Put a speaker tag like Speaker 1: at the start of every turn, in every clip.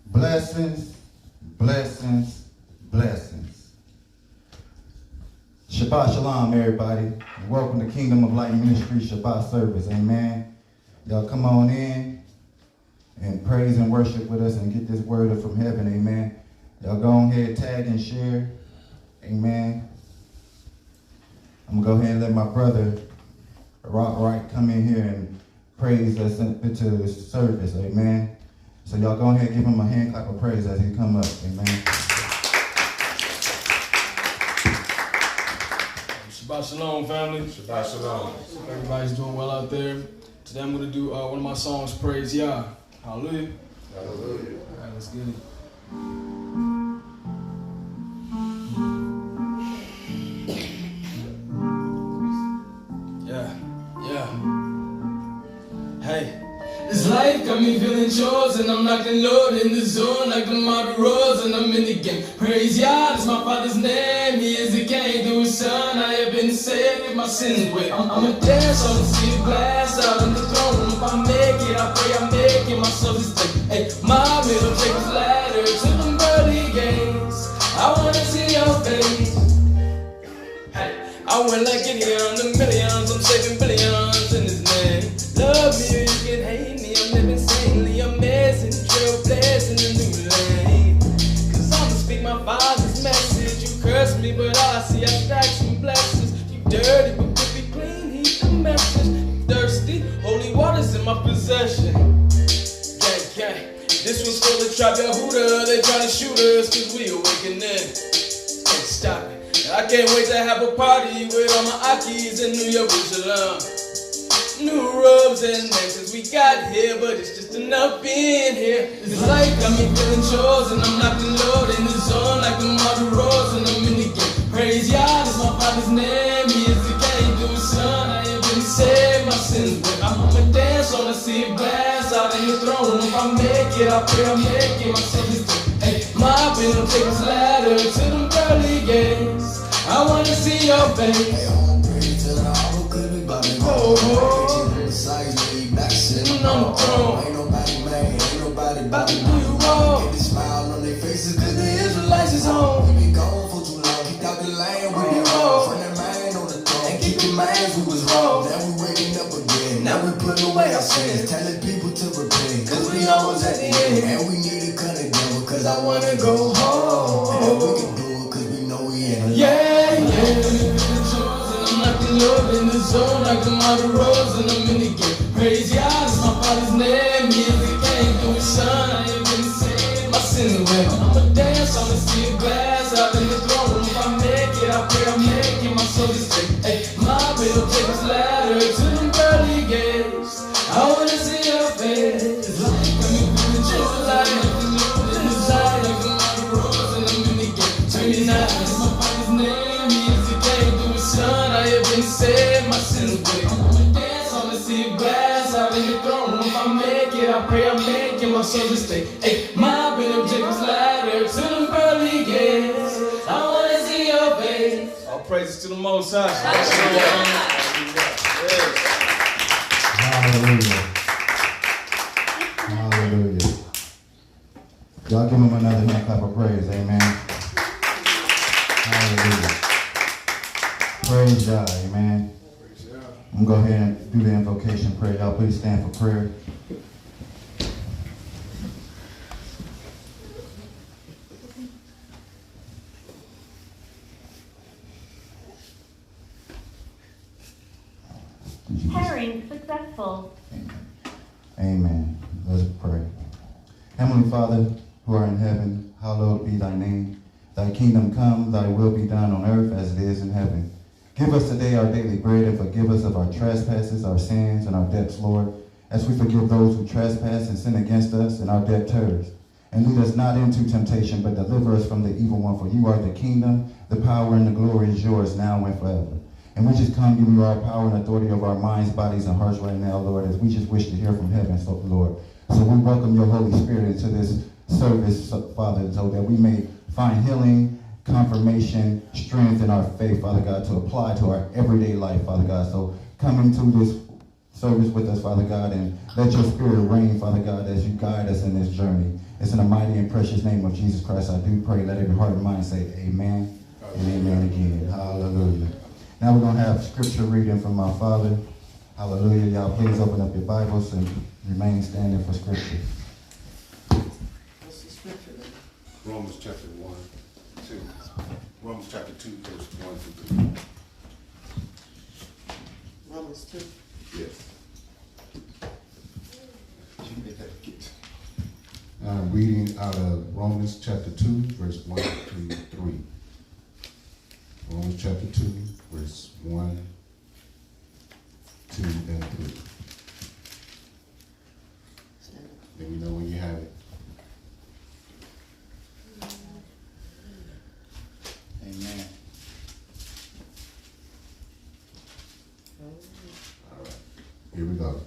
Speaker 1: Blessings, blessings, blessings. Shabbat shalom, everybody. And welcome to Kingdom of Light Ministries Shabbat service. Amen. Y'all come on in and praise and worship with us and get this word from heaven. Amen. Y'all go on ahead, tag and share. Amen. I'm going to go ahead and let my brother Rock Wright come in here and praise us into this service. Amen. So y'all go ahead and give him a hand clap of praise as he come up. Amen.
Speaker 2: Shabbat shalom, family.
Speaker 3: Shabbat shalom.
Speaker 2: Everybody's doing well out there. Today I'm going to do one of my songs, Praise Yah. Hallelujah.
Speaker 3: Hallelujah.
Speaker 2: All right, let's get it. Hey. This life got me feeling chores, and I'm knocking load in the zone like the model roads, and I'm in the game. Praise Yah, that's my father's name. He is the king through his son. I have been saved with my sins away. I'ma dance on the sea of glass out on the throne room. If I make it, I pray I make it. My soul is dead. Hey, my middle take this ladder to them pearly gates. I wanna see your face. Hey, I went like Gideon, the millions. I'm saving billions in his name. Love me or you can hate me. I'm living sanely, amazing, trailblazing a new lane. Cause I'ma speak my father's message. You curse me, but all I see are stacks and blessings. You dirty, but could be clean, heed the message. You thirsty, holy water's in my possession. Gang, gang, this one's for the tribe Yehuda. They tryna shoot us cause we awakening. Can't stop it. I can't wait to have a party with all my Akis in New Jerusalem. New robes and nations we got here, but it's just enough being here. This life got me feeling chores, and I'm knocking load in the zone like the model roads, and I'm in the game. Praise Yah, that's my father's name. He is the king through his son. I have been saved, my sins away. I'ma dance on the sea of glass out in the throne room. If I make it, I pray I make it. My soul is dead. Hey, my bin take this ladder to them pearly gates. I wanna see your face.
Speaker 4: Hey, I'm pretty till I all could be by me.
Speaker 2: Oh,
Speaker 4: sitting
Speaker 2: on the throne.
Speaker 4: Ain't nobody mad, ain't nobody
Speaker 2: About to
Speaker 4: me.
Speaker 2: do you wrong.
Speaker 4: Get the smile on their faces cause the Israelites is home. We been gone for too long, kicked out the lane with it wrong. From that man on the throne, and keep in mind we was wrong. Now we waking up again, now we putting away our sins. Telling people to repent, cause we always at the end. And we need to cut together cause I wanna go home. And we can do it cause we know we ain't alone.
Speaker 2: Yeah, yeah. I'm knocking low in the zone like the model roads, and I'm in the game. Praise Yah, that's my father's name. He is the king through his son. I have been saved, my sins away. I'ma dance on the sea of glass out in the throne room. If I make it, I pray I make it. My soul is sick. Hey, my will take this ladder to them pearly gates. I wanna see your face. It's like I'm feeling just like in the side like the model roads, and I'm in the game. 29, that's my father's name. He is the king through his son. I have been saved, my sins away. I'ma dance on the sea of glass out in the throne room. If I make it, I pray I make it. My soul is stay. Hey, my bin Jacob's ladder to them pearly gates. I wanna see your face. All praises to the Most High.
Speaker 1: Hallelujah. Hallelujah. Y'all give him another hand clap of praise. Amen. Hallelujah. Praise God. Amen. I'm going to go ahead and do the invocation prayer. Y'all please stand for prayer.
Speaker 5: Pairing successful.
Speaker 1: Amen. Amen. Let's pray. Heavenly Father, who art in heaven, hallowed be thy name. Thy kingdom come, thy will be done on earth as it is in heaven. Give us today our daily bread, and forgive us of our trespasses, our sins, and our debts, Lord, as we forgive those who trespass and sin against us and our debtors. And lead us not into temptation, but deliver us from the evil one. For you are the kingdom, the power, and the glory is yours now and forever. And we just come giving you our power and authority over our minds, bodies, and hearts right now, Lord, as we just wish to hear from heaven, so Lord. So we welcome your Holy Spirit into this service, Father, so that we may find healing, confirmation, strength in our faith, Father God, to apply to our everyday life, Father God. So come into this service with us, Father God, and let your spirit reign, Father God, as you guide us in this journey. It's in the mighty and precious name of Jesus Christ I do pray. Let every heart and mind say amen and amen again. Hallelujah. Now we're going to have scripture reading from our Father. Hallelujah. Y'all please open up your Bibles and remain standing for scripture.
Speaker 3: What's the scripture then? Romans chapter 1, 2. Romans chapter 2, verse 1 through 3.
Speaker 6: Romans 2.
Speaker 3: Yes.
Speaker 7: I'm reading out of Romans chapter 2, verse 1 through 3. Romans chapter 2, verse 1, 2, and 3. Let me know when you have it.
Speaker 1: Amen.
Speaker 7: All right, here we go.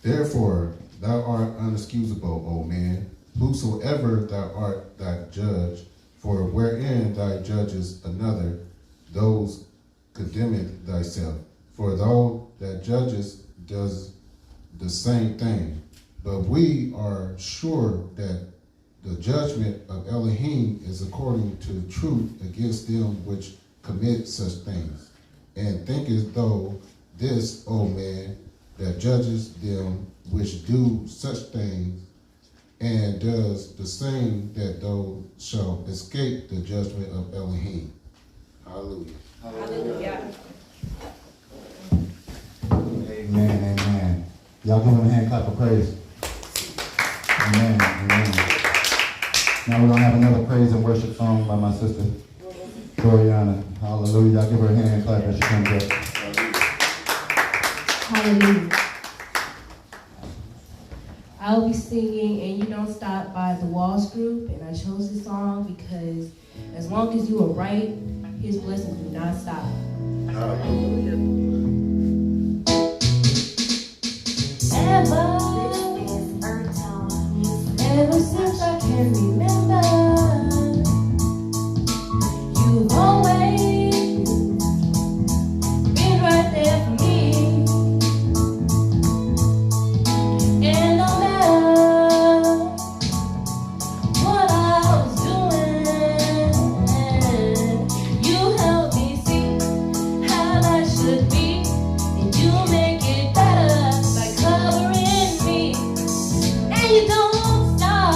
Speaker 7: Therefore, thou art unexcusable, O man, whosoever thou art thy judge, for wherein thou judgest another, those condemneth thyself. For thou that judgest does the same thing. But we are sure that the judgment of Elohim is according to truth against them which commit such things. And thinkest thou this, O man, that judges them which do such things, and does the same, that thou shalt escape the judgment of Elohim. Hallelujah.
Speaker 8: Hallelujah.
Speaker 1: Amen, amen. Y'all give him a hand clap of praise. Amen, amen. Now we're going to have another praise and worship song by my sister, Gloriana. Hallelujah. Y'all give her a hand clap as she comes up.
Speaker 8: Hallelujah. I'll be singing And You Don't Stop by the Walls Group, and I chose this song because as long as you are right, his blessings do not stop. Ever since I can remember, you've always been right there for me. And no matter what I was doing, you helped me see how I should be, and you make it better by covering me. And you don't stop.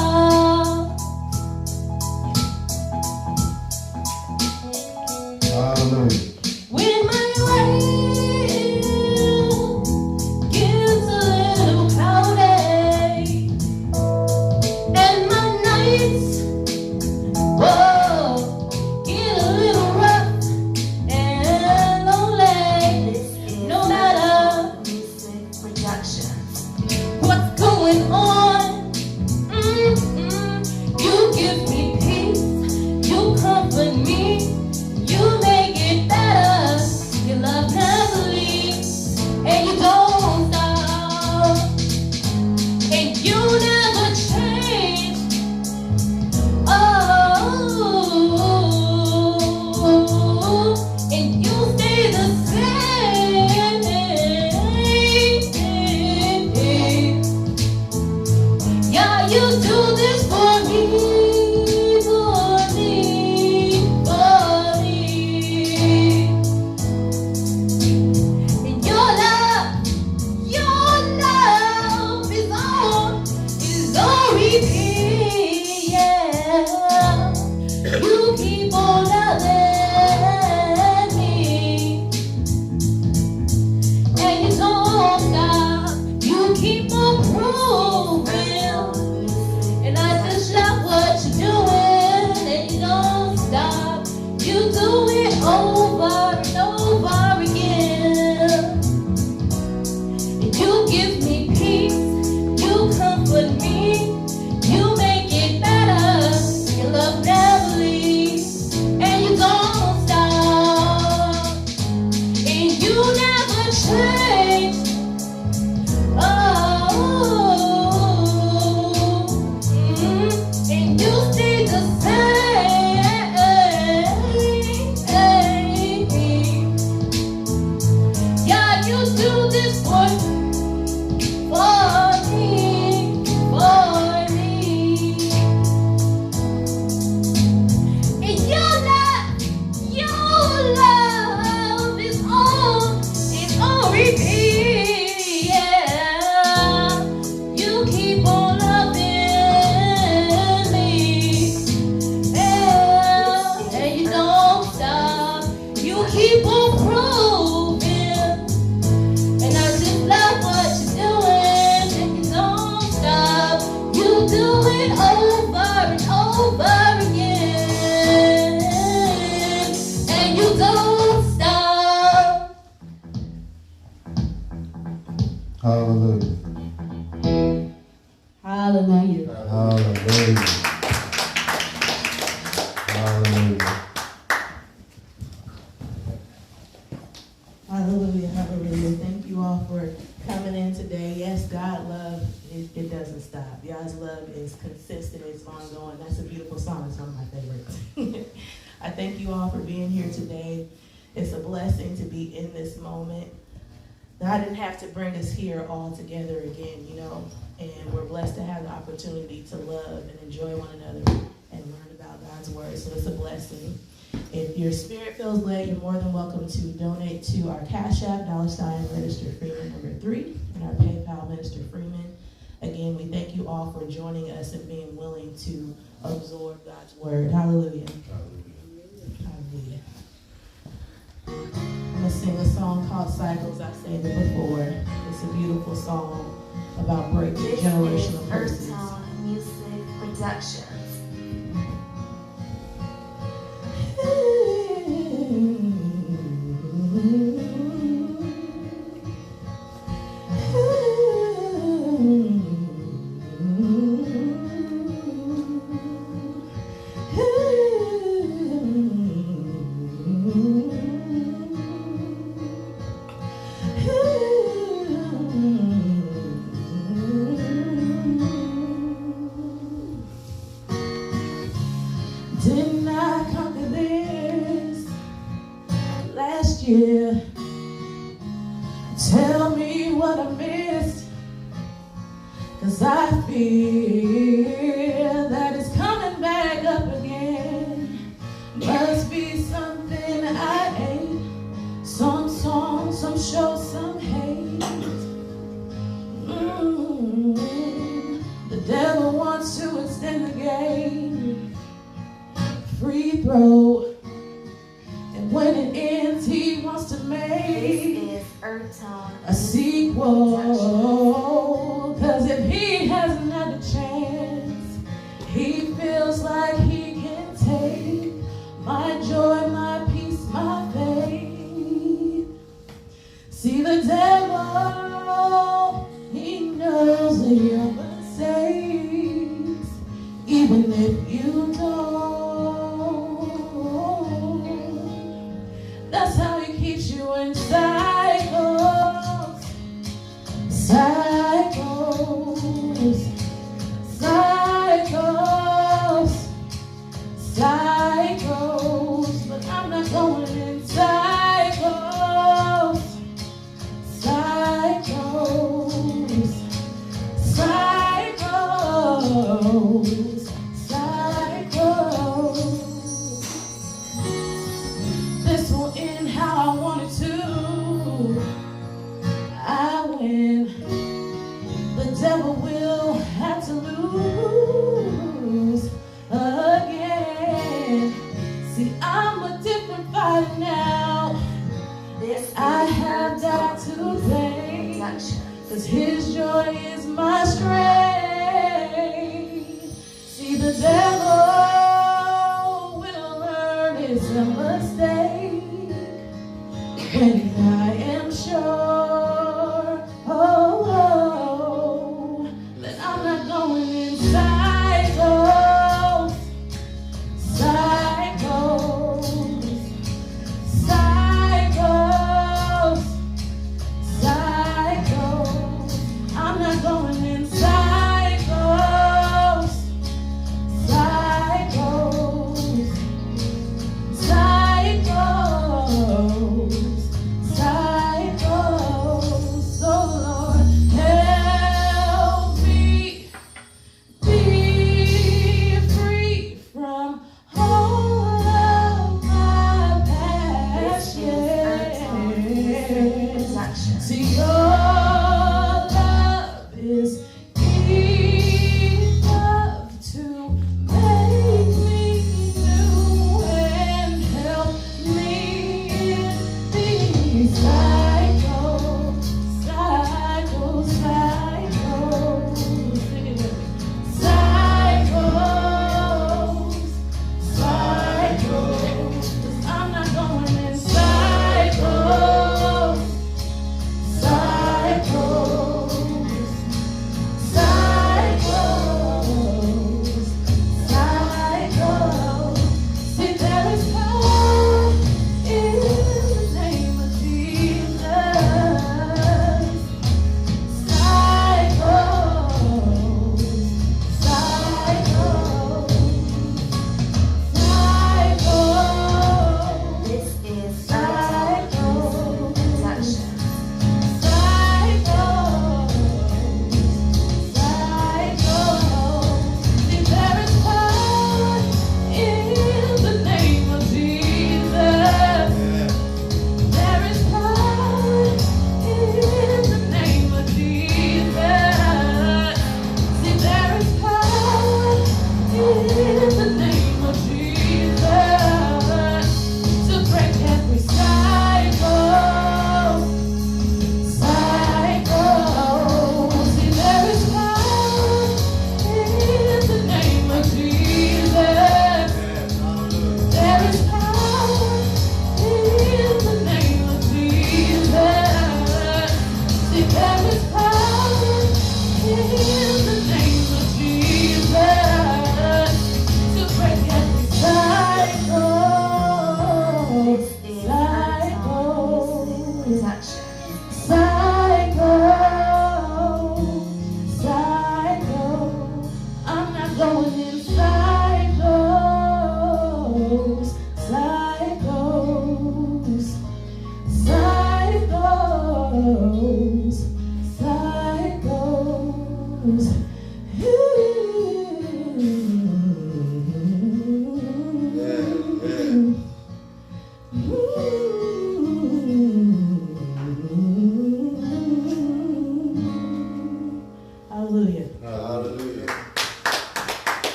Speaker 1: Hallelujah.
Speaker 8: When my way gets a little cloudy and my nights, whoa, get a little rough and lonely, no matter what's going on, you give me peace, you comfort me, you make it better. Your love never leaves, and you don't stop, and you never change. Oh, and you stay the same. Yeah, you do this for me, for me, for me. And your love is on repeat, yeah. You keep on loving me, and you don't stop. You keep on proving, and I just love what you're doing, and you don't stop. You do it over and over again, and you give me peace, you comfort me, you make it better. Your love never leaves. stay the same. God, you do this for me, for me. And your love is on repeat. Yeah, you keep on loving me. Yeah, and you don't stop. You keep on proving. And I just love what you're doing, and you don't stop. You do it over and over again, and you don't stop.
Speaker 1: Hallelujah.
Speaker 8: Hallelujah.
Speaker 1: Hallelujah. Hallelujah.
Speaker 6: Hallelujah, hallelujah. Thank you all for coming in today. Yes, God love, it doesn't stop. God's love is consistent, it's ongoing. That's a beautiful song. It's one of my favorites. I thank you all for being here today. It's a blessing to be in this moment. God didn't have to bring us here all together again, and we're blessed to have the opportunity to love and enjoy one another and learn about God's word. So it's a blessing. If your spirit feels led, you're more than welcome to donate to our Cash App, $ Minister Freeman #3, and our PayPal, Minister Freeman. Again, we thank you all for joining us and being willing to absorb God's word. Hallelujah. Hallelujah. I'm going to sing a song called Cycles. I've sang it before. It's a beautiful song about breaking
Speaker 5: This
Speaker 6: generational
Speaker 5: is
Speaker 6: curses.
Speaker 5: Earth Music Productions.
Speaker 6: Didn't I conquer this last year? Tell me what I missed, 'cause I fear that it's coming back up again. Must be something I ate, some song, some show, some hate. The devil wants to extend the game. Free throw, and when it ends, he wants to
Speaker 5: This
Speaker 6: make
Speaker 5: is Earth
Speaker 6: a sequel. 'Cause if he hasn't had a chance, he feels like he can take my joy, my peace, my faith. See, the devil, he knows your mistakes, even if you don't. That's how he keeps you in cycles, cycles, cycles, cycles. But I'm not going in cycles, cycles, cycles, cycles. This will end how I want it to. I win. The devil will have to lose again. See, I'm a different fighter now.
Speaker 5: This is
Speaker 6: I have died
Speaker 5: Earth
Speaker 6: today,
Speaker 5: Productions.
Speaker 6: 'cause his joy is my strength. See, the devil will learn it's a mistake when I am sure, that I'm not going in cycles, cycles, cycles, cycles. I'm not going in cycles.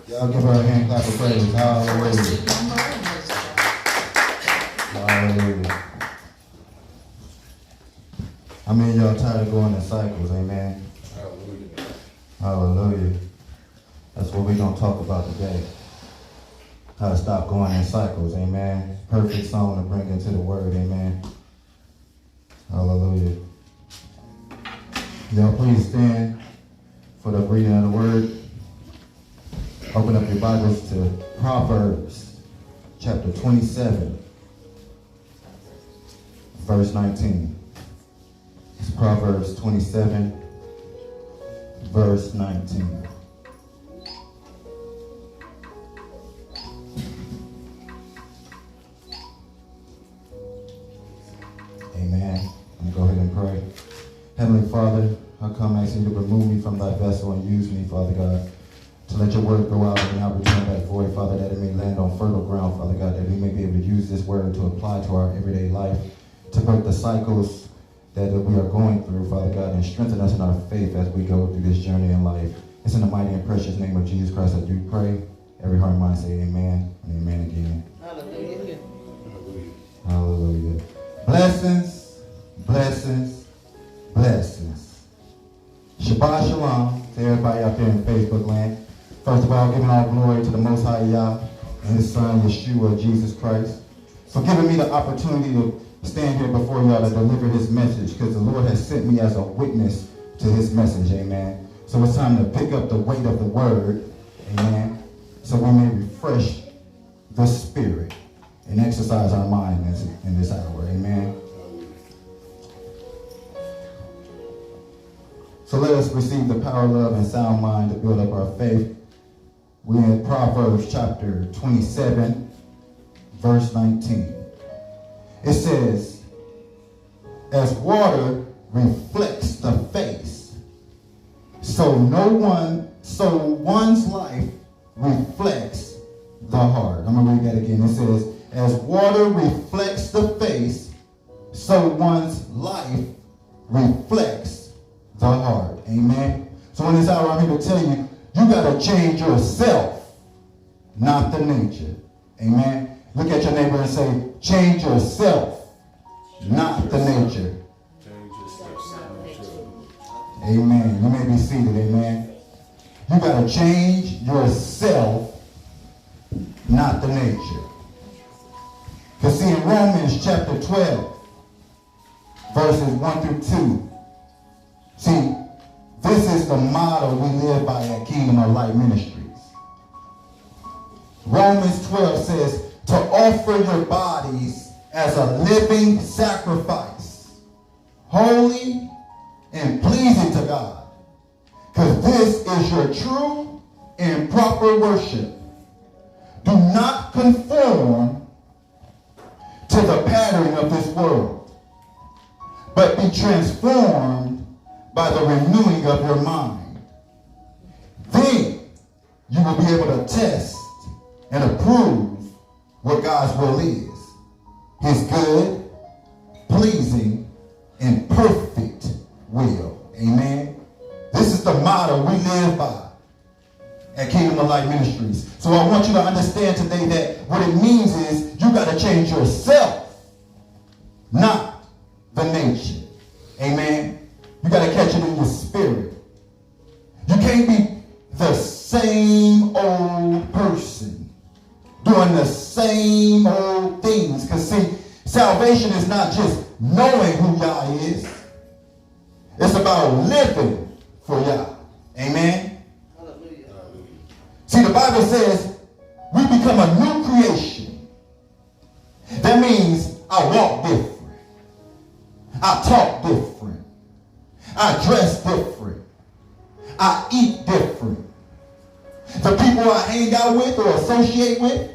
Speaker 1: Y'all give her a hand clap of praise. Hallelujah. Hallelujah. How many of y'all tired of going in cycles? Amen.
Speaker 3: Hallelujah.
Speaker 1: Hallelujah. That's what we're going to talk about today. How to stop going in cycles. Amen. Perfect song to bring into the word. Amen. Hallelujah. Y'all please stand for the reading of the word. Open up your Bibles to Proverbs chapter 27, verse 19. It's Proverbs 27, verse 19. Amen. I'm going to go ahead and pray. Heavenly Father, I come asking you to remove me from thy vessel and use me, Father God, to let your word go out and not return back void, Father, that it may land on fertile ground, Father God, that we may be able to use this word to apply to our everyday life, to break the cycles that we are going through, Father God, and strengthen us in our faith as we go through this journey in life. It's in the mighty and precious name of Jesus Christ I do pray. Every heart and mind say amen and amen again.
Speaker 3: Hallelujah.
Speaker 1: Hallelujah. Blessings, blessings, blessings. Shabbat shalom to everybody out there in Facebook land. First of all, giving all glory to the Most High Yah and His Son, Yeshua, Jesus Christ, for giving me the opportunity to stand here before y'all to deliver His message, because the Lord has sent me as a witness to His message, amen. So it's time to pick up the weight of the word, amen, so we may refresh the spirit and exercise our mind in this hour, amen. So let us receive the power, love, and sound mind to build up our faith. We're in Proverbs chapter 27, verse 19. It says, as water reflects the face, so one's life reflects the heart. I'm going to read that again. It says, as water reflects the face, so one's life reflects the heart. Amen. So in this hour, I'm here to tell you, you got to change yourself, not the nature. Amen. Look at your neighbor and say, change yourself, not the nature. Amen. You may be seated. Amen. You got to change yourself, not the nature. Because see, in Romans chapter 12, verses 1 through 2, see, this is the motto we live by at Kingdom of Light Ministries. Romans 12 says to offer your bodies as a living sacrifice, holy and pleasing to God. Because this is your true and proper worship. Do not conform to the pattern of this world, but be transformed by the renewing of your mind. Then you will be able to test and approve what God's will is. His good, pleasing, and perfect will. Amen. This is the motto we live by at Kingdom of Light Ministries. So I want you to understand today that what it means is you got to change yourself, not the nature. Amen. You got to catch it in your spirit. You can't be the same old person doing the same old things. Because see, salvation is not just knowing who Yah is. It's about living for Yah. Amen. Hallelujah. See, the Bible says we become a new creation. That means I walk different. I talk different. I dress different. I eat different. The people I hang out with or associate with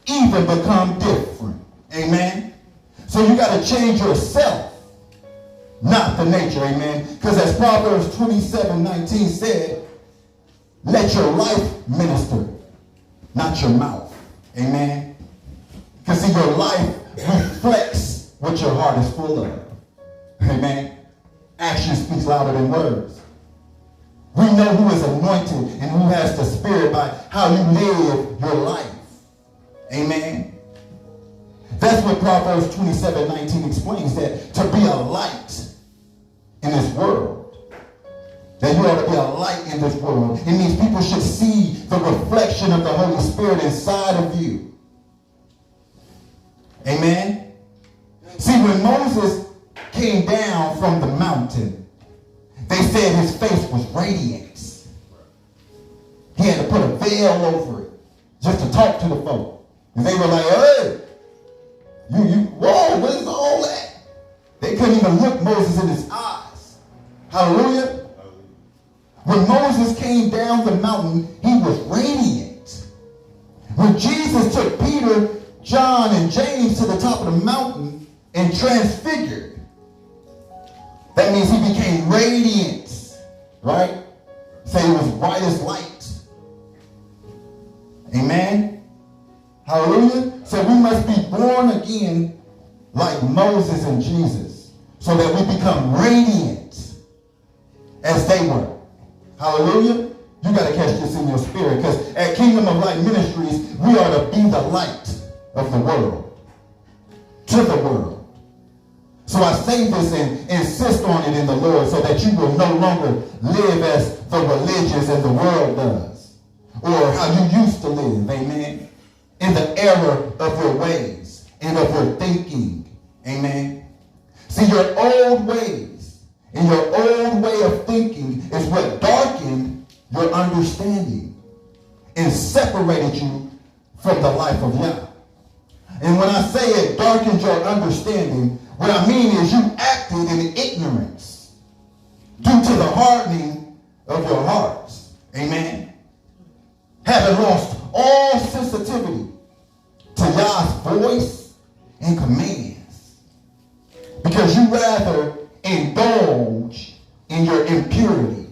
Speaker 1: even become different. Amen. So you got to change yourself, not the nature. Amen. Because as Proverbs 27:19 said, let your life minister, not your mouth. Amen. Because see, your life reflects what your heart is full of. Amen. Action speaks louder than words. We know who is anointed and who has the Spirit by how you live your life. Amen. That's what Proverbs 27:19 explains, that to be a light in this world, that you ought to be a light in this world. It means people should see the reflection of the Holy Spirit inside of you. Amen. See, when Moses came down from the mountain, they said his face was radiant. He had to put a veil over it just to talk to the folk. And they were like, hey, whoa, what is all that? They couldn't even look Moses in his eyes. Hallelujah. When Moses came down the mountain, he was radiant. When Jesus took Peter, John, and James to the top of the mountain and transfigured, that means he became radiant, right? Say it was bright as light. Amen. Hallelujah. So we must be born again like Moses and Jesus, so that we become radiant as they were. Hallelujah. You got to catch this in your spirit, because at Kingdom of Light Ministries, we are to be the light of the world to the world. So I say this and insist on it in the Lord, so that you will no longer live as the religious and the world does, or how you used to live. Amen. In the error of your ways and of your thinking. Amen. See, your old ways and your old way of thinking is what darkened your understanding and separated you from the life of Yah. And when I say it darkened your understanding, what I mean is you acted in ignorance due to the hardening of your hearts. Amen. Having lost all sensitivity to Yah's voice and commands, because you rather indulge in your impurity.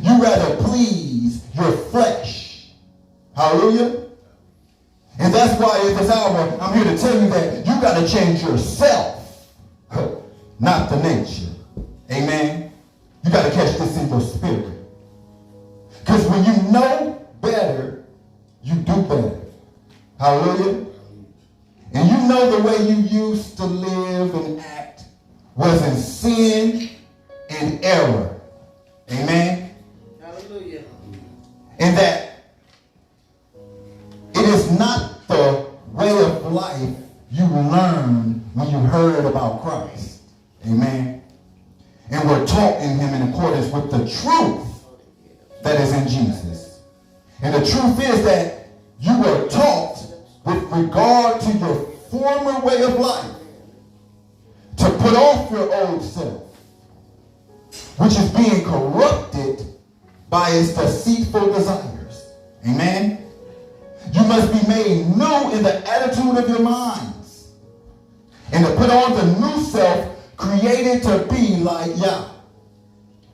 Speaker 1: You rather please your flesh. Hallelujah. And that's why at this hour, I'm here to tell you that you got to change yourself, not the nature. Amen. You got to catch this in your spirit. Because when you know better, you do better. Hallelujah. And you know the way you used to live and act was in sin and error. Amen.
Speaker 6: Hallelujah.
Speaker 1: And that it is not the way of life you learned when you heard about Christ. Amen. And were taught in him in accordance with the truth that is in Jesus. And the truth is that you were taught with regard to your former way of life to put off your old self, which is being corrupted by its deceitful desires. Amen. You must be made new in the attitude of your minds, and to put on the new self created to be like Yah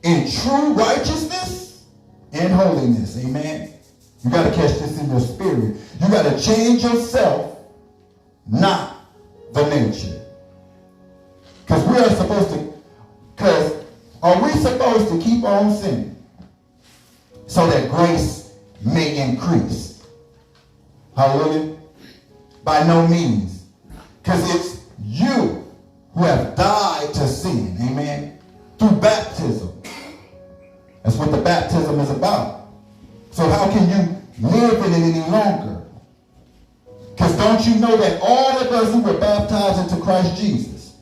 Speaker 1: in true righteousness and holiness. Amen. You got to catch this in your spirit. You got to change yourself, not the nature. Because we are supposed to, because are we supposed to keep on sinning so that grace may increase? Hallelujah. By no means. Because it's you who have died to sin. Amen. Through baptism. That's what the baptism is about. So how can you live in it any longer? Because don't you know that all of us who were baptized into Christ Jesus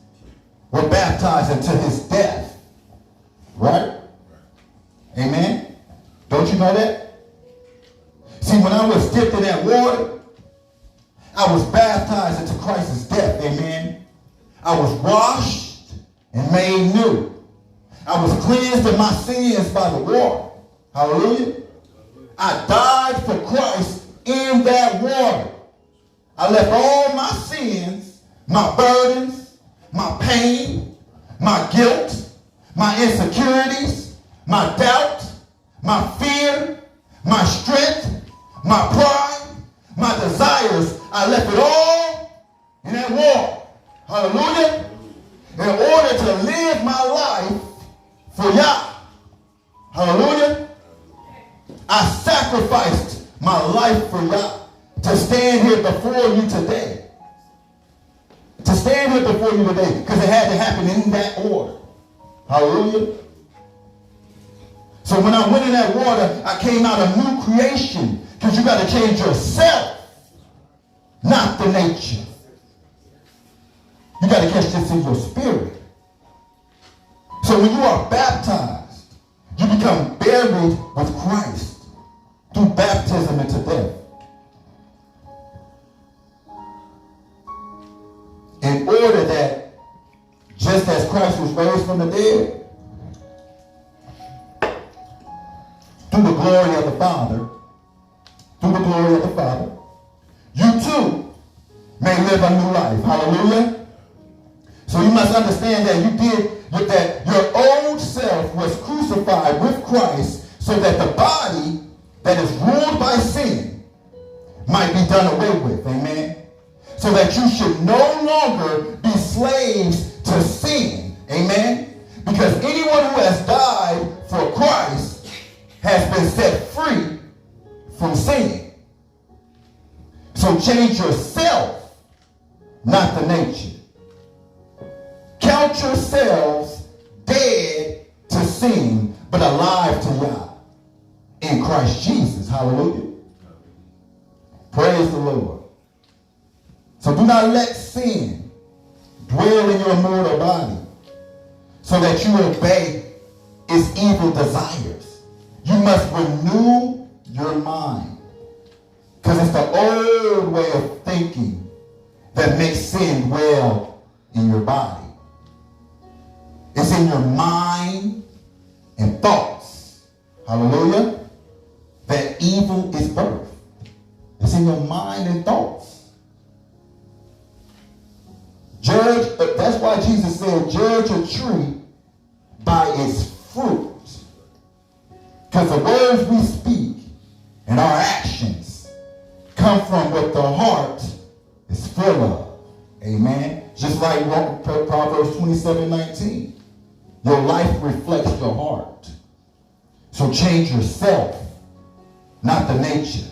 Speaker 1: were baptized into his death? Right? Amen? Don't you know that? See, when I was dipped in that water, I was baptized into Christ's death. Amen? I was washed and made new. I was cleansed of my sins by the water. Hallelujah. I died for Christ in that water. I left all my sins, my burdens, my pain, my guilt, my insecurities, my doubt, my fear, my strength, my pride, my desires. I left it all in that water. Hallelujah. In order to live my life for Yah. Hallelujah. I sacrificed my life for y'all to stand here before you today. To stand here before you today, because it had to happen in that order. Hallelujah. So when I went in that water, I came out a new creation, because you got to change yourself, not the nature. You got to catch this in your spirit. So when you are baptized, you become buried with Christ through baptism into death. In order that, just as Christ was raised from the dead, through the glory of the Father, you too may live a new life. Hallelujah. So you must understand that your old self was crucified with Christ so that the body that is ruled by sin might be done away with. Amen. So that you should no longer be slaves to sin. Amen. Because anyone who has died for Christ has been set free from sin. So change yourself, not the nature. Count yourselves dead to sin, but alive to Yah in Christ Jesus. Hallelujah. Praise the Lord. So do not let sin dwell in your mortal body so that you obey its evil desires. You must renew your mind, because it's the old way of thinking that makes sin dwell in your body. It's in your mind and thoughts. Hallelujah. That evil is birth. It's in your mind and thoughts. Judge, that's why Jesus said, judge a tree by its fruit. Because the words we speak and our actions come from what the heart is full of. Amen. Just like Proverbs 27:19. Your life reflects your heart. So change yourself, not the nature.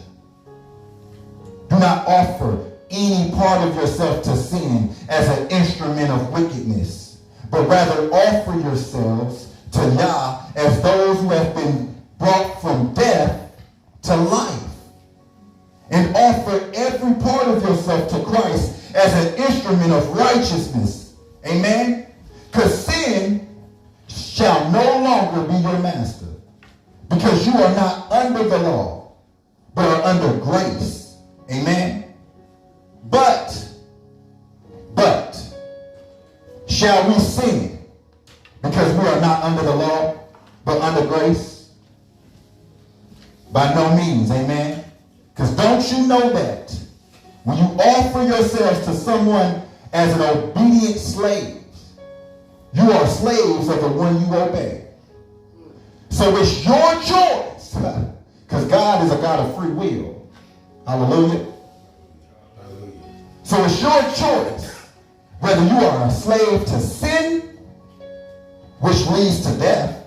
Speaker 1: Do not offer any part of yourself to sin as an instrument of wickedness, but rather offer yourselves to Yah as those who have been brought from death to life. And offer every part of yourself to Christ as an instrument of righteousness. Amen? Because sin shall no longer be your master, because you are not under the law, but are under grace. Amen? But, shall we sin because we are not under the law, but under grace? By no means. Amen? Because don't you know that when you offer yourselves to someone as an obedient slave, you are slaves of the one you obey. So it's your choice, because God is a God of free will. Hallelujah. So it's your choice whether you are a slave to sin, which leads to death,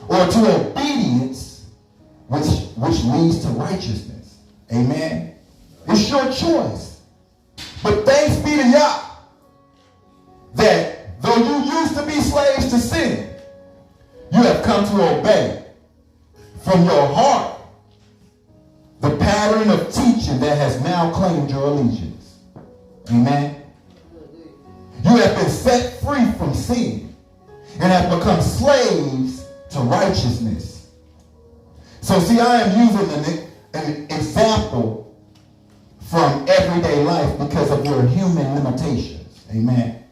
Speaker 1: or to obedience, which leads to righteousness. Amen. It's your choice. But thanks be to Yah that though you used to be slaves to sin, you have come to obey from your heart the pattern of teaching that has now claimed your allegiance. Amen. You have been set free from sin and have become slaves to righteousness. So see, I am using an example from everyday life because of your human limitations. Amen.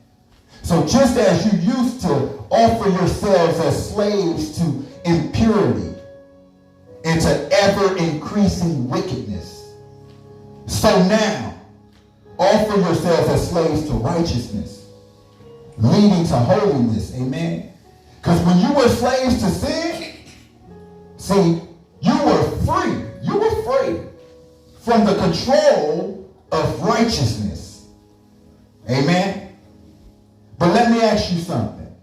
Speaker 1: So just as you used to offer yourselves as slaves to impurity and to ever-increasing wickedness, so now offer yourselves as slaves to righteousness, leading to holiness. Amen. Because when you were slaves to sin, see, you were free. You were free from the control of righteousness. Amen. But let me ask you something.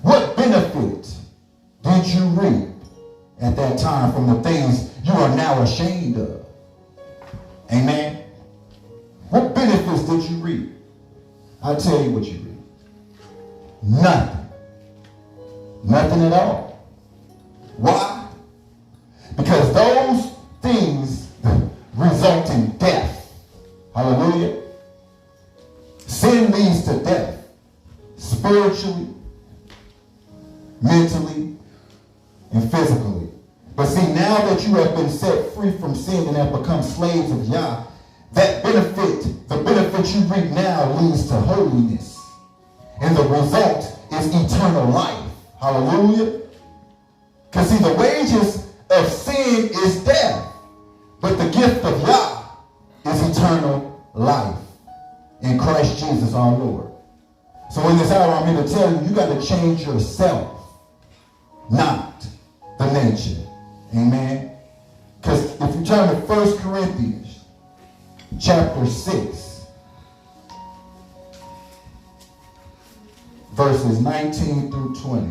Speaker 1: What benefit did you reap at that time from the things you were are now ashamed of. Amen. What benefits did you reap? I'll tell you what you reap. Nothing. Nothing at all. Why? Because those things result in death. Hallelujah. Sin leads to death. Spiritually, mentally, and physically. But see, now that you have been set free from sin and have become slaves of Yah, that benefit, the benefit you reap now leads to holiness. And the result is eternal life. Hallelujah. Because see, the wages of sin is death. But the gift of Yah is eternal life in Christ Jesus our Lord. So in this hour, I'm here to tell you, you got to change yourself, not the nature. Amen. Because if you turn to 1 Corinthians chapter 6, verses 19 through 20.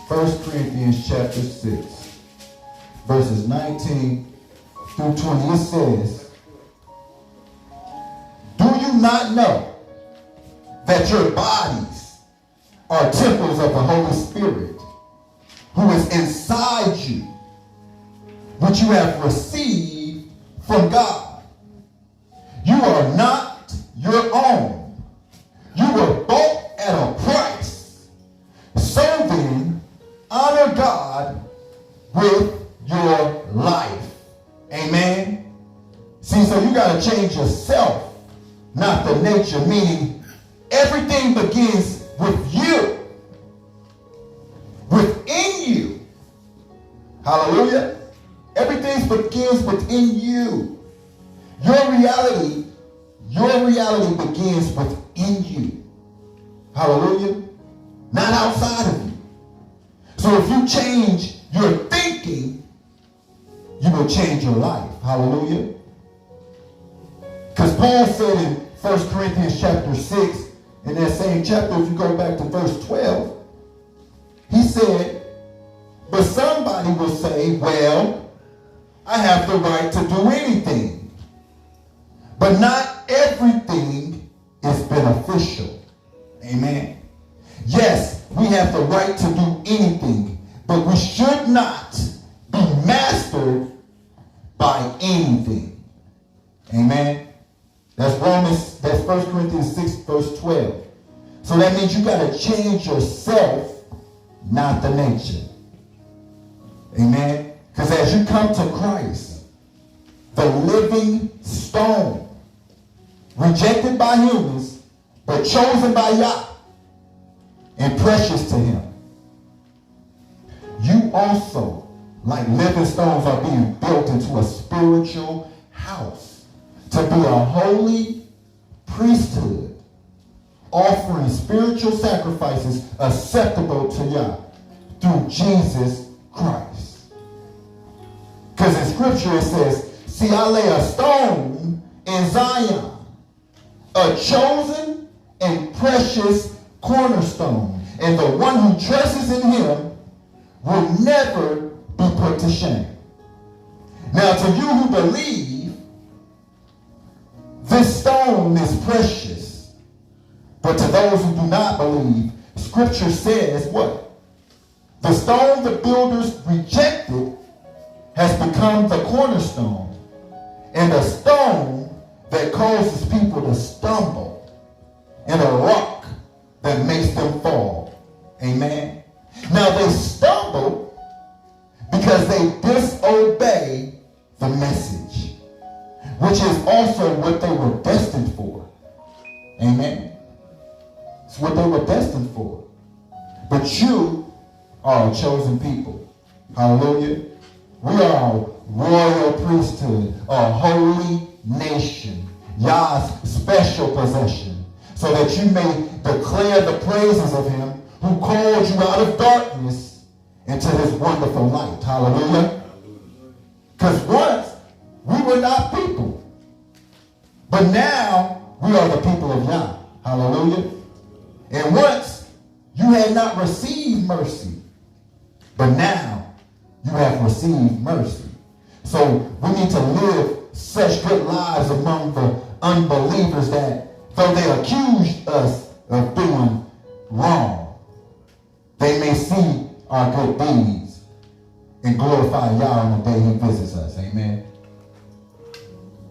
Speaker 1: 1 Corinthians chapter 6, verses 19 through 20. It says, do you not know that your bodies are temples of the Holy Spirit, who is inside you, which you have received from God? You are not your own. You were bought at a price. So then, honor God with your life. Amen. See, so you got to change yourself, not the nature, meaning everything begins with you. Within you. Hallelujah. Everything begins within you. Your reality begins within you. Hallelujah. Not outside of you. So if you change your thinking, you will change your life. Hallelujah. Because Paul said in 1 Corinthians chapter 6, in that same chapter, if you go back to verse 12, he said, but somebody will say, well, I have the right to do anything. But not everything is beneficial. Amen. Yes, we have the right to do anything, but we should not be mastered by anything. Amen. That's 1 Corinthians 6, verse 12. So that means you got to change yourself, not the nature. Amen. Because as you come to Christ, the living stone, rejected by humans, but chosen by Yah, and precious to him, you also, like living stones, are being built into a spiritual house to be a holy priesthood, offering spiritual sacrifices acceptable to Yah through Jesus Christ. Because in scripture it says, see, I lay a stone in Zion, a chosen and precious cornerstone, and the one who trusts in him will never be put to shame. Now to you who believe, this stone is precious. But to those who do not believe, scripture says what? The stone the builders rejected has become the cornerstone, and a stone that causes people to stumble, and a rock that makes them fall. Amen. Now they stumble because they disobey the message, which is also what they were destined for. Amen. It's what they were destined for. But you are a chosen people. Hallelujah. We are a royal priesthood, a holy nation, Yah's special possession, so that you may declare the praises of him who called you out of darkness into his wonderful light. Hallelujah. Because once we were not people, but now we are the people of Yah. Hallelujah. And once you had not received mercy, but now you have received mercy. So we need to live such good lives among the unbelievers that though they accuse us of doing wrong, they may see our good deeds and glorify Yah on the day he visits us. Amen.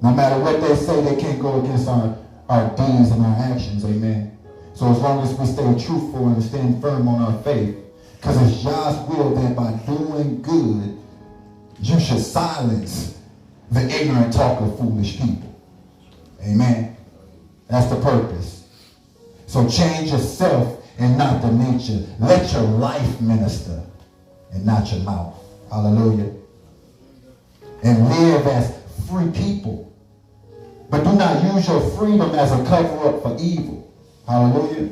Speaker 1: No matter what they say, they can't go against our deeds and our actions. Amen. So as long as we stay truthful and stand firm on our faith, because it's Yah's will that by doing good, you should silence the ignorant talk of foolish people. Amen. That's the purpose. So change yourself and not the nature. Let your life minister and not your mouth. Hallelujah. And live as free people. But do not use your freedom as a cover-up for evil. Hallelujah.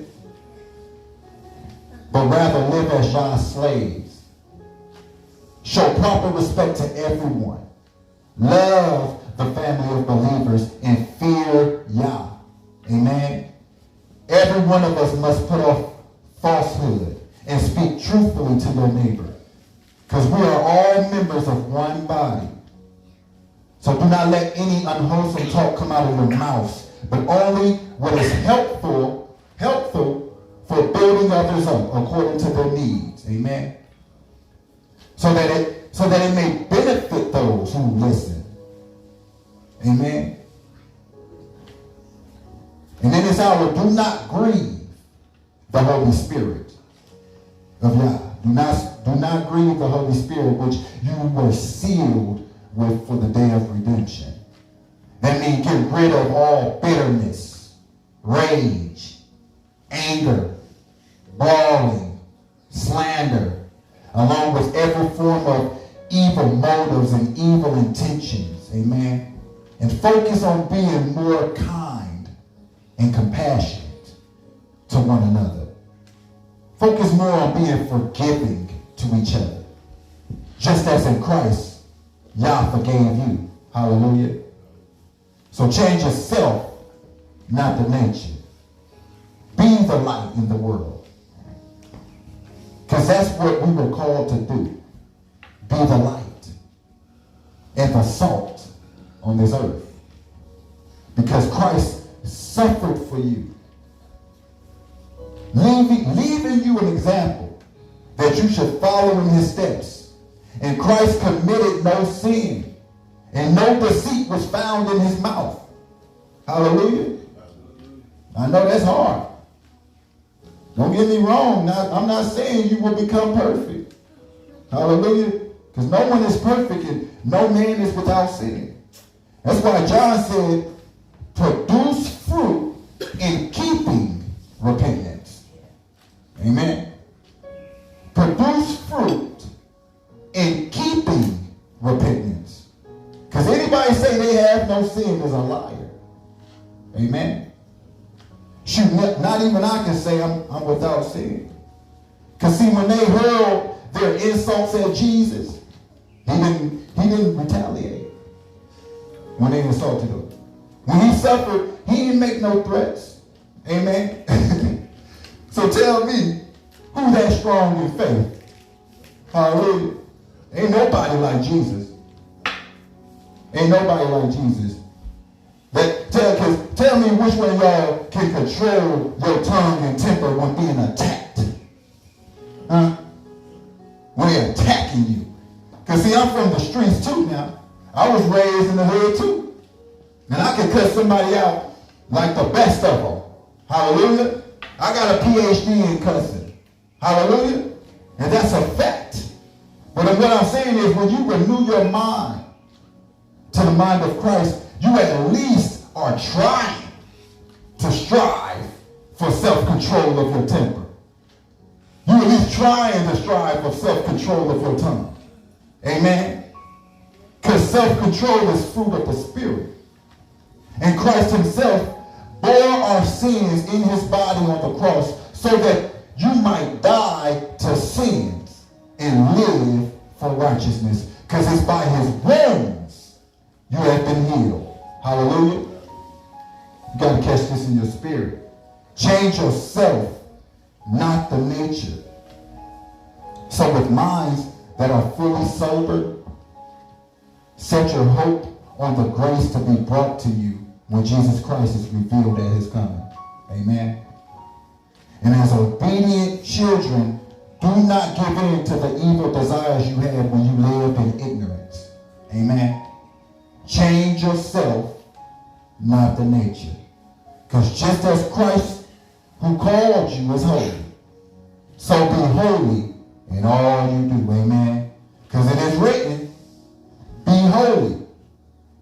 Speaker 1: But rather live as Yah's slaves. Show proper respect to everyone. Love the family of believers and fear Yah. Amen. Every one of us must put off falsehood and speak truthfully to your neighbor. Because we are all members of one body. So do not let any unwholesome talk come out of your mouths, but only what is helpful for building others up according to their needs. Amen. So that it may benefit those who listen. Amen. And in this hour, do not grieve the Holy Spirit of Yah. Do not grieve the Holy Spirit, which you were sealed with for the day of redemption. That means get rid of all bitterness, rage, anger, brawling, slander, along with every form of evil motives and evil intentions. Amen. And focus on being more kind and compassionate to one another. Focus more on being forgiving to each other. Just as in Christ, Yah forgave you. Hallelujah. So change yourself, not the nature. Be the light in the world. Because that's what we were called to do. Be the light and the salt on this earth. Because Christ suffered for you. Leaving you an example that you should follow in his steps. And Christ committed no sin. And no deceit was found in his mouth. Hallelujah. I know that's hard. Don't get me wrong. I'm not saying you will become perfect. Hallelujah. Because no one is perfect and no man is without sin. That's why John said, produce fruit in keeping repentance. Amen. Produce fruit in keeping repentance. Because anybody say they have no sin is a liar. Amen. Shoot, not even I can say I'm without sin. Because see, when they hurled their insults at Jesus, he didn't retaliate when they insulted him. When he suffered, he didn't make no threats. Amen. So tell me, who's that strong in faith? Hallelujah. Ain't nobody like Jesus. Ain't nobody like Jesus. Tell me which one y'all can control your tongue and temper when being attacked. Huh? When they're attacking you. Because see, I'm from the streets too now. I was raised in the hood too. And I can cut somebody out like the best of them. Hallelujah. I got a PhD in cussing. Hallelujah. And that's a fact. But what I'm saying is when you renew your mind to the mind of Christ, you at least are trying to strive for self-control of your temper. You at least trying to strive for self-control of your tongue. Amen. Because self-control is fruit of the Spirit. And Christ himself bore our sins in his body on the cross so that you might die to sins and live for righteousness. Because it's by his wounds you have been healed. Hallelujah. You got to catch this in your spirit. Change yourself, not the nature. So with minds that are fully sober, set your hope on the grace to be brought to you when Jesus Christ is revealed at his coming. Amen. And as obedient children, do not give in to the evil desires you had when you lived in ignorance. Amen. Change yourself, not the nature. Because just as Christ who called you is holy, so be holy in all you do. Amen. Because it is written, be holy,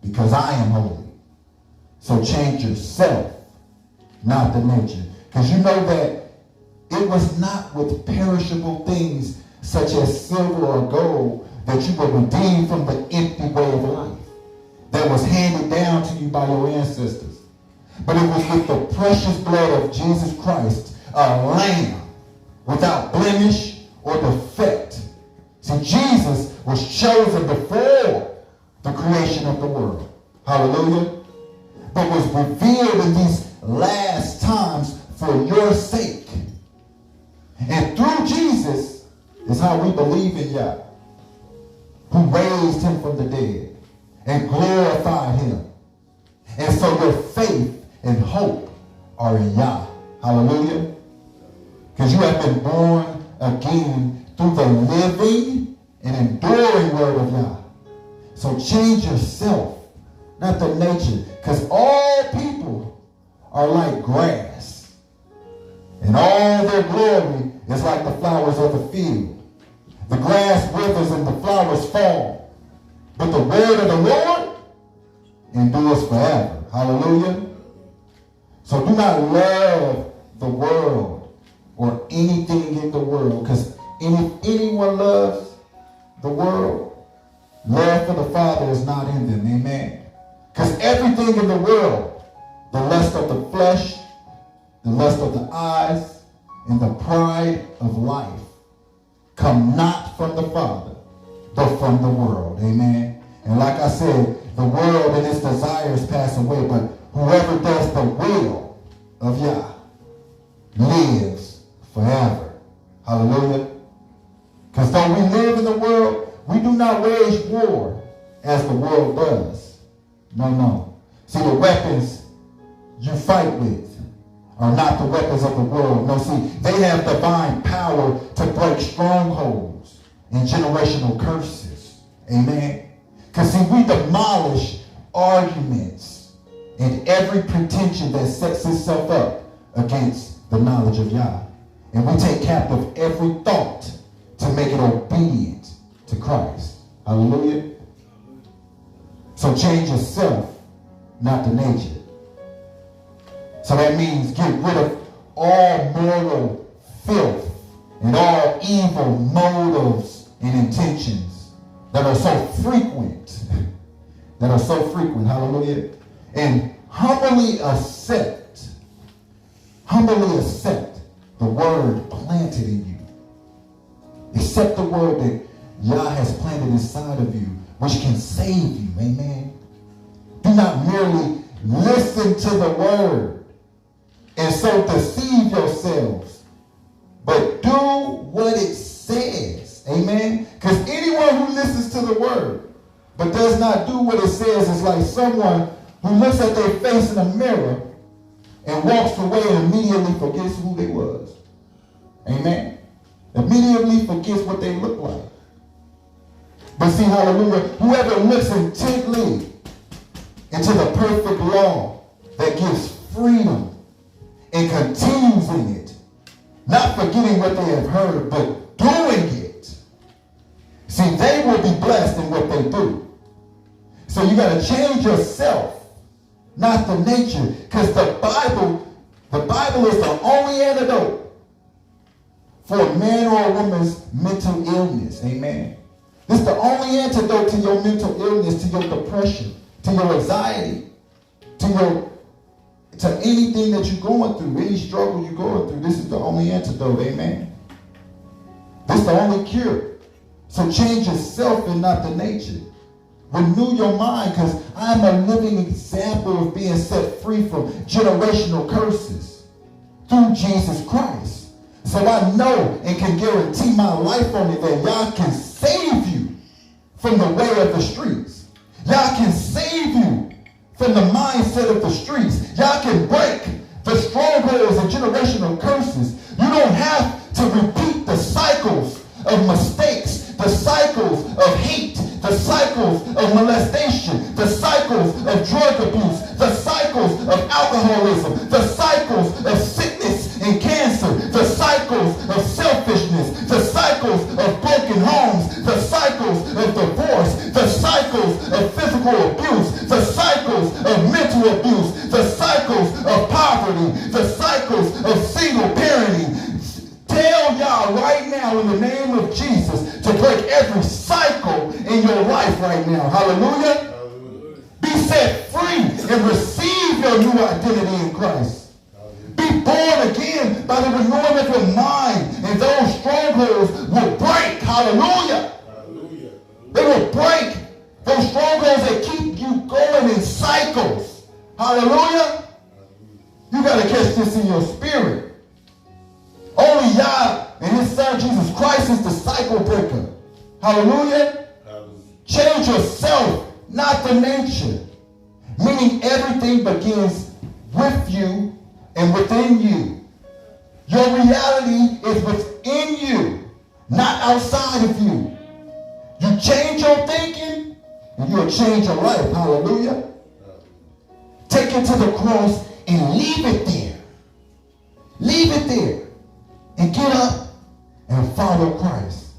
Speaker 1: because I am holy. So change yourself, not the nature. Because you know that it was not with perishable things such as silver or gold that you were redeemed from the empty way of life that was handed down to you by your ancestors. But it was with the precious blood of Jesus Christ, a lamb without blemish or defect. See, Jesus was chosen before the creation of the world. Hallelujah. But was revealed in these last times for your sake. And through Jesus is how we believe in Yah, who raised him from the dead and glorified him. And so your faith and hope are in Yah. Hallelujah. Because you have been born again through the living and enduring word of Yah. So change yourself, not the nature. Because all people are like grass. And all their glory is like the flowers of the field. The grass withers and the flowers fall. But the word of the Lord endures forever. Hallelujah. So do not love the world or anything in the world. Because if anyone loves the world, love for the Father is not in them. Amen. Because everything in the world, the lust of the flesh, the lust of the eyes, and the pride of life, come not from the Father, but from the world. Amen. And like I said, the world and its desires pass away, but whoever does the will of Yah lives forever. Hallelujah. Because though we live in the world, we do not wage war as the world does. No. See, the weapons you fight with are not the weapons of the world. No, see, they have divine power to break strongholds and generational curses. Amen. Because see, we demolish arguments and every pretension that sets itself up against the knowledge of Yah. And we take captive every thought to make it obedient to Christ. Hallelujah. So change yourself, not the nature. So that means get rid of all moral filth and all evil motives and intentions that are so frequent. Hallelujah. And humbly accept the word planted in you. Accept the word that Yah has planted inside of you, which can save you. Amen. Do not merely listen to the word and so deceive yourselves, but do what it says. Amen. Because anyone who listens to the word but does not do what it says is like someone who looks at their face in a mirror and walks away and immediately forgets who they was. Amen. Immediately forgets what they look like. But see, hallelujah, whoever looks intently into the perfect law that gives freedom and continues in it, not forgetting what they have heard, but doing it, see, they will be blessed in what they do. So you got to change yourself, not the nature, because the Bible is the only antidote for a man or a woman's mental illness. Amen. This is the only antidote to your mental illness, to your depression, to your anxiety, to anything that you're going through, any struggle you're going through. This is the only antidote. Amen. This is the only cure. So change yourself and not the nature. Renew your mind, because I'm a living example of being set free from generational curses through Jesus Christ. So I know and can guarantee my life on it that Yah can save from the way of the streets. Yah can save you from the mindset of the streets. Yah can break the strongholds and generational curses. You don't have to repeat the cycles of mistakes, the cycles of hate, the cycles of molestation, the cycles of drug abuse, the cycles of alcoholism, the cycles of sickness and cancer, the cycles of selfishness, the cycles of broken homes, the cycles of divorce, the cycles of physical abuse, the cycles of mental abuse, the cycles of poverty, the cycles of single parenting. Tell y'all right now in the name of Jesus to break every cycle in your life right now. Hallelujah. Hallelujah. Be set free and receive your new identity in Christ. Be born again by the renewing of your mind, and those strongholds will break. Hallelujah. Hallelujah. They will break those strongholds that keep you going in cycles. Hallelujah. You got to catch this in your spirit. Only Yah and his son Jesus Christ is the cycle breaker. Hallelujah. Change yourself, not the nature. Meaning everything begins with you and within you. Your reality is within you, not outside of you. You change your thinking and you'll change your life. Hallelujah. Take it to the cross and leave it there. Leave it there. And get up and follow Christ.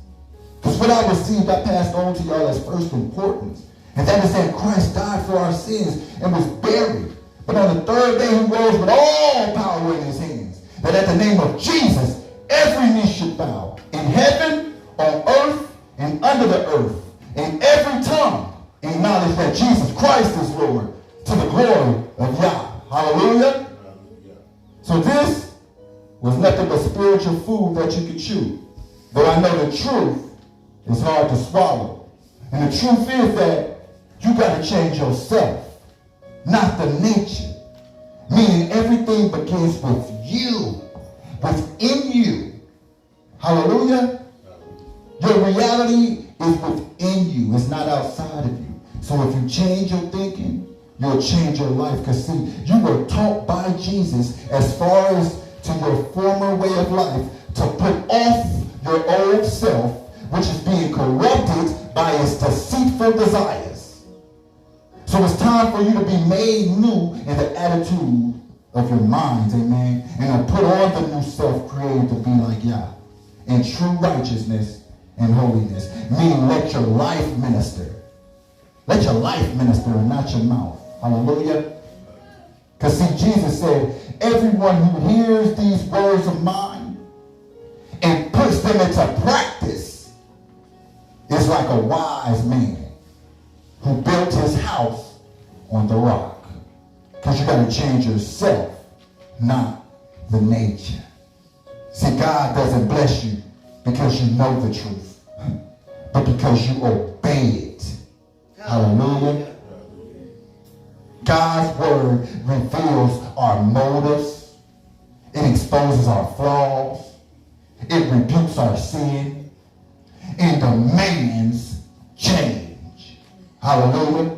Speaker 1: Because what I received, I passed on to y'all as first importance. And that is that Christ died for our sins and was buried. But on the third day, he rose with all power in his hands. That at the name of Jesus, every knee should bow. In heaven, on earth, and under the earth. And every tongue acknowledge that Jesus Christ is Lord, to the glory of Yah. Hallelujah. So this was nothing but spiritual food that you could chew. Though I know the truth is hard to swallow. And the truth is that you got to change yourself, not the nature. Meaning everything begins with you, within you. Hallelujah. Your reality is within you. It's not outside of you. So if you change your thinking, you'll change your life. Because see, you were taught by Jesus as far as to your former way of life to put off your old self, which is being corrupted by its deceitful desires. So it's time for you to be made new in the attitude of your minds, amen, and to put on the new self created to be like Yah in true righteousness and holiness. Meaning let your life minister. Let your life minister and not your mouth. Hallelujah. Because see, Jesus said, everyone who hears these words of mine and puts them into practice is like a wise man who built his house on the rock. Because you got to change yourself, not the nature. See, God doesn't bless you because you know the truth, but because you obey it. Hallelujah. God's word reveals our motives. It exposes our flaws. It rebukes our sin and demands change. Hallelujah.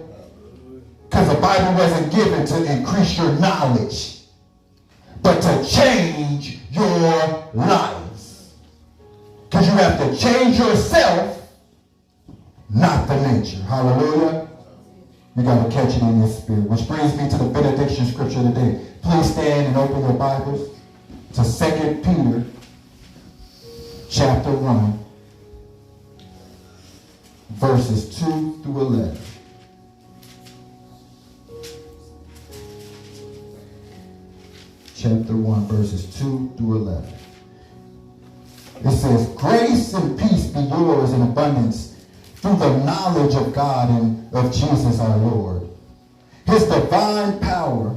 Speaker 1: Because the Bible wasn't given to increase your knowledge, but to change your lives. Because you have to change yourself, not the nature. Hallelujah. You got to catch it in your spirit. Which brings me to the benediction scripture today. Please stand and open your Bibles to 2 Peter chapter 1, verses 2 through 11. Chapter 1, verses 2 through 11. It says, grace and peace be yours in abundance through the knowledge of God and of Jesus our Lord. His divine power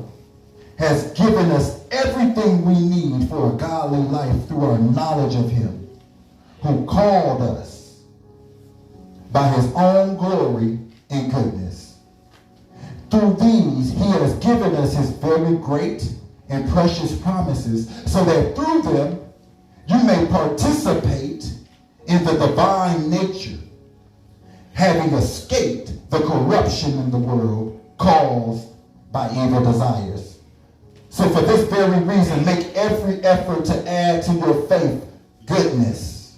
Speaker 1: has given us everything we need for a godly life through our knowledge of him, who called us by his own glory and goodness. Through these, he has given us his very great and precious promises, so that through them you may participate in the divine nature, having escaped the corruption in the world caused by evil desires. So for this very reason, make every effort to add to your faith goodness,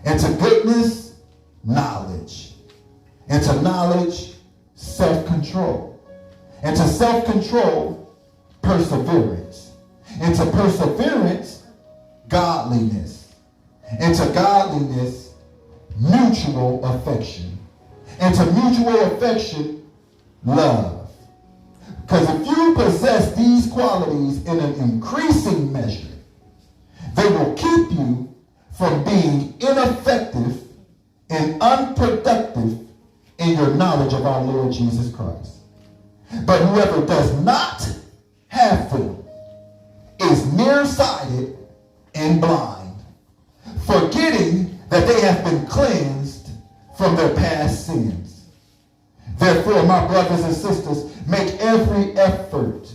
Speaker 1: and to goodness, knowledge, and to knowledge, self-control, and to self-control, perseverance, and to perseverance, godliness, and to godliness, mutual affection, and to mutual affection, love. Because if you possess these qualities in an increasing measure, they will keep you from being ineffective and unproductive in your knowledge of our Lord Jesus Christ. But whoever does not have them is nearsighted and blind, forgetting that they have been cleansed from their past sins. Therefore, my brothers and sisters, make every effort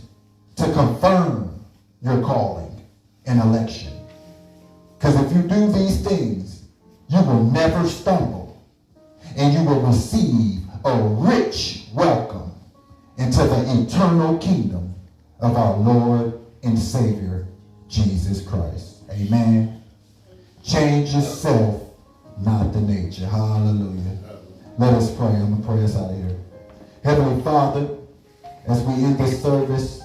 Speaker 1: to confirm your calling and election. Because if you do these things, you will never stumble, and you will receive a rich welcome into the eternal kingdom of our Lord and Savior, Jesus Christ. Amen. Change yourself, not the nature. Hallelujah. Let us pray. I'm going to pray us out of here. Heavenly Father, as we end this service,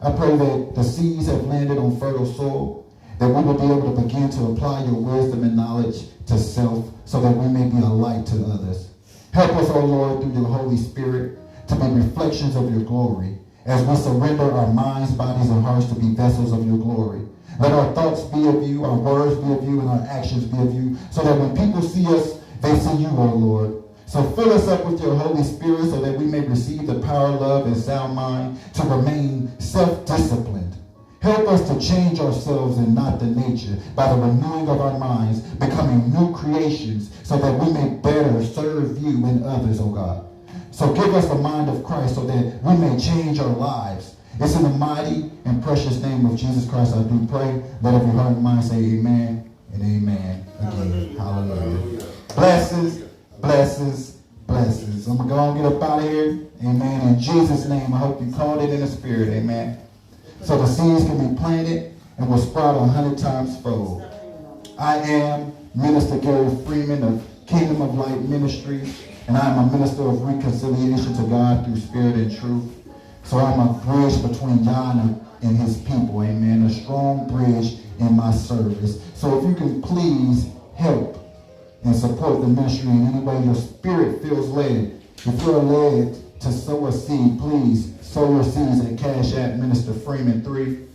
Speaker 1: I pray that the seeds have landed on fertile soil, that we will be able to begin to apply your wisdom and knowledge to self so that we may be a light to others. Help us, O Lord, through your Holy Spirit to be reflections of your glory as we surrender our minds, bodies, and hearts to be vessels of your glory. Let our thoughts be of you, our words be of you, and our actions be of you, so that when people see us, they see you, O Lord. So fill us up with your Holy Spirit so that we may receive the power, love, and sound mind to remain self-disciplined. Help us to change ourselves and not the nature by the renewing of our minds, becoming new creations so that we may better serve you and others, O God. So give us the mind of Christ so that we may change our lives. It's in the mighty and precious name of Jesus Christ I do pray. Let every heart and mind say amen and amen again. Hallelujah. Hallelujah. Blessings, blessings, blessings. I'm going to go and get up out of here. Amen. In Jesus' name, I hope you caught it in the spirit. Amen. So the seeds can be planted and will sprout 100 times fold. I am Minister Gary Freeman of Kingdom of Light Ministries, and I am a minister of reconciliation to God through spirit and truth. So I'm a bridge between God and his people, amen, a strong bridge in my service. So if you can please help and support the ministry in any way your spirit feels led. If you're led to sow a seed, please sow your seeds at Cash App Minister Freeman 3,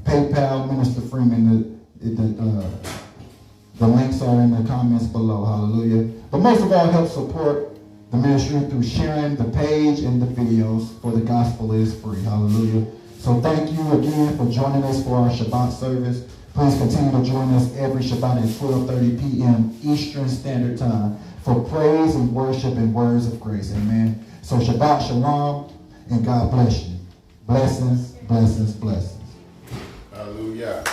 Speaker 1: PayPal Minister Freeman. The links are in the comments below. Hallelujah. But most of all, help support the ministry through sharing the page and the videos, for the gospel is free. Hallelujah. So thank you again for joining us for our Shabbat service. Please continue to join us every Shabbat at 12:30 p.m. Eastern Standard Time for praise and worship and words of grace. Amen. So Shabbat Shalom, and God bless you. Blessings, blessings, blessings.
Speaker 3: Hallelujah.